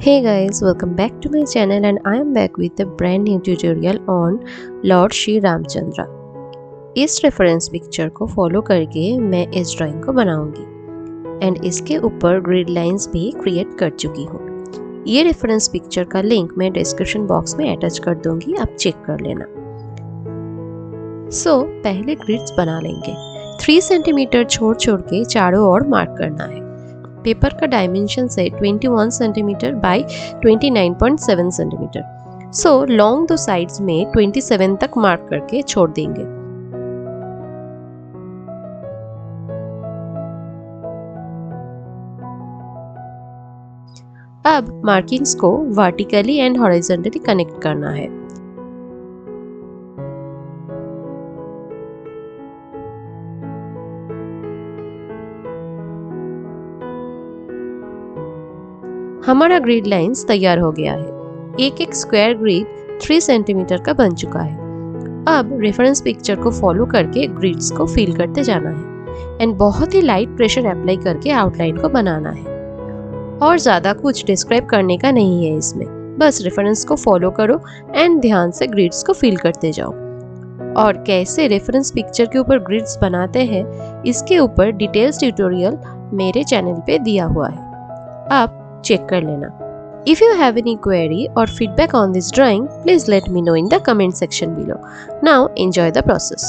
Hey guys, welcome back to my channel and I am back with a brand new tutorial on Lord Shri Ramchandra। इस reference picture को follow करके मैं इस drawing को बनाऊंगी and इसके ऊपर ग्रिड लाइंस भी क्रिएट कर चुकी हूँ। ये रेफरेंस पिक्चर का लिंक मैं डिस्क्रिप्शन बॉक्स में अटैच कर दूंगी, आप चेक कर लेना। पहले ग्रिड्स बना लेंगे। 3 सेंटीमीटर छोड़ के चारों ओर मार्क करना है। पेपर का डायमेंशन है 21 सेंटीमीटर बाय 29.7 सेंटीमीटर। लॉन्ग दो साइड्स में 27 तक मार्क करके छोड़ देंगे। अब मार्किंग्स को वर्टिकली एंड हॉरिजॉन्टली कनेक्ट करना है। हमारा ग्रिड लाइंस तैयार हो गया है। एक स्क्वायर ग्रिड 3 सेंटीमीटर का बन चुका है। अब रेफरेंस पिक्चर को फॉलो करके ग्रिड्स को फिल करते जाना है एंड बहुत ही लाइट प्रेशर अप्लाई करके आउटलाइन को बनाना है। और ज़्यादा कुछ डिस्क्राइब करने का नहीं है इसमें, बस रेफरेंस को फॉलो करो एंड ध्यान से ग्रिड्स को फिल करते जाओ। और कैसे रेफरेंस पिक्चर के ऊपर ग्रिड्स बनाते हैं इसके ऊपर डिटेल्स ट्यूटोरियल मेरे चैनल पे दिया हुआ है, आप चेक कर लेना। If you have any query or feedback on this drawing, please let me know in the comment section below. Now enjoy the process.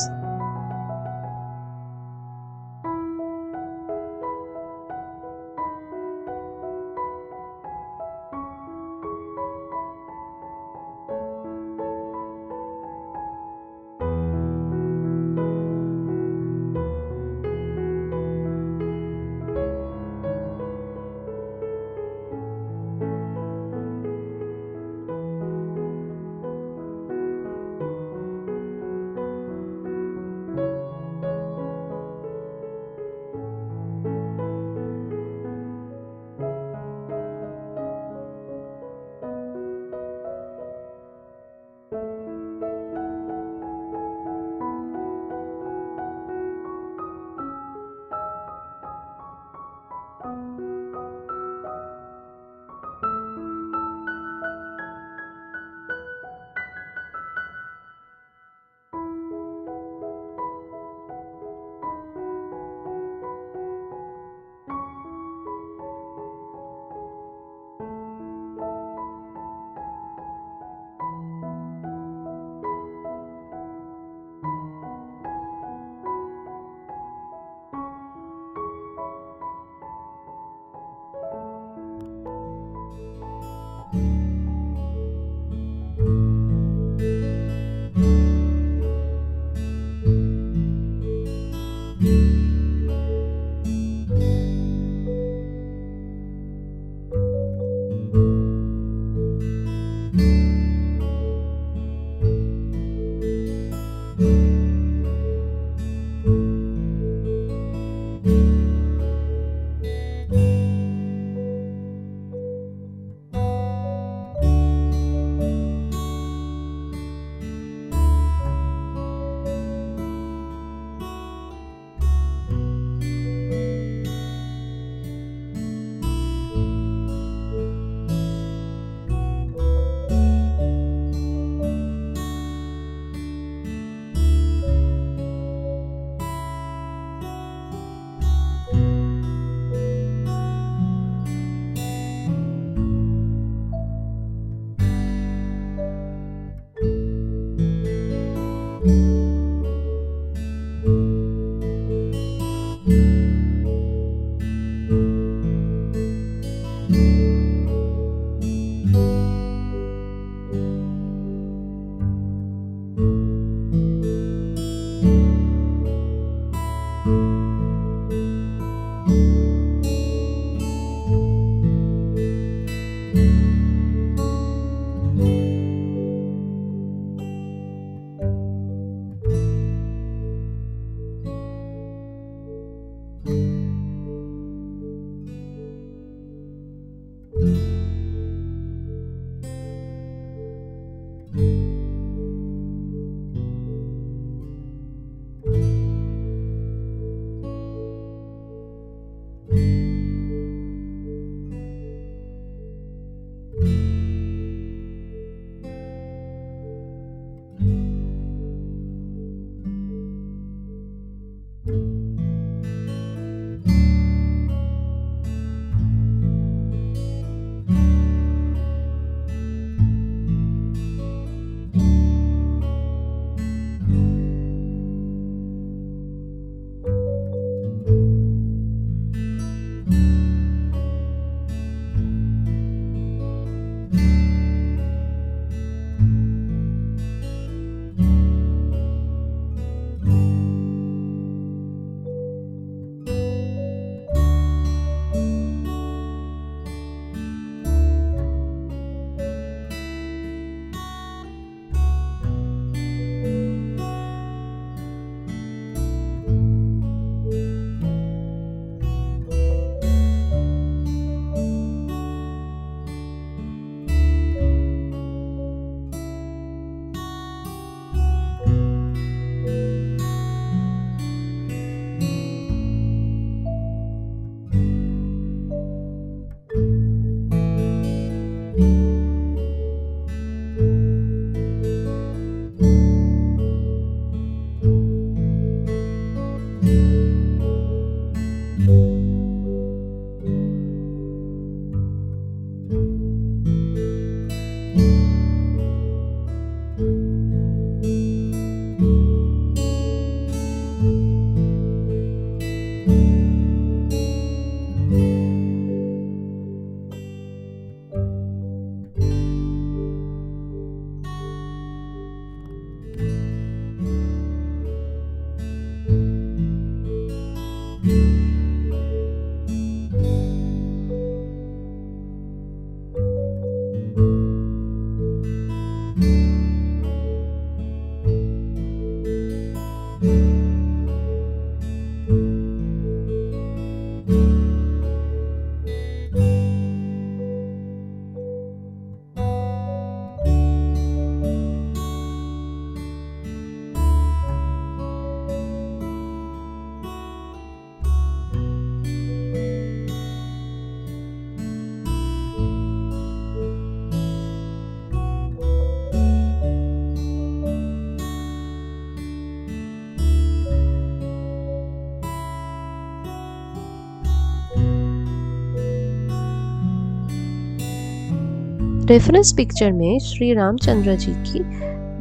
Reference picture में श्री रामचंद्र जी की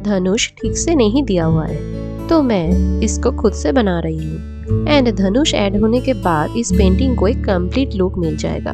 धनुष ठीक से नहीं दिया हुआ है, तो मैं इसको खुद से बना रही हूँ। एंड धनुष ऐड होने के बाद इस पेंटिंग को एक कंप्लीट लुक मिल जाएगा।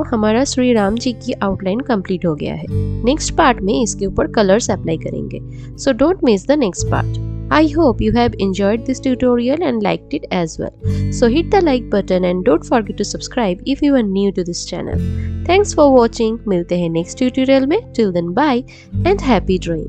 हमारा श्री राम जी की आउटलाइन कंप्लीट हो गया है। नेक्स्ट पार्ट में इसके ऊपर कलर्स अप्लाई करेंगे। So don't miss the next part. I hope you have enjoyed this tutorial and liked it as well. So hit the like button and don't forget to subscribe if you are new to this channel. Thanks for watching. मिलते हैं next tutorial में. Till then, bye and happy drawing.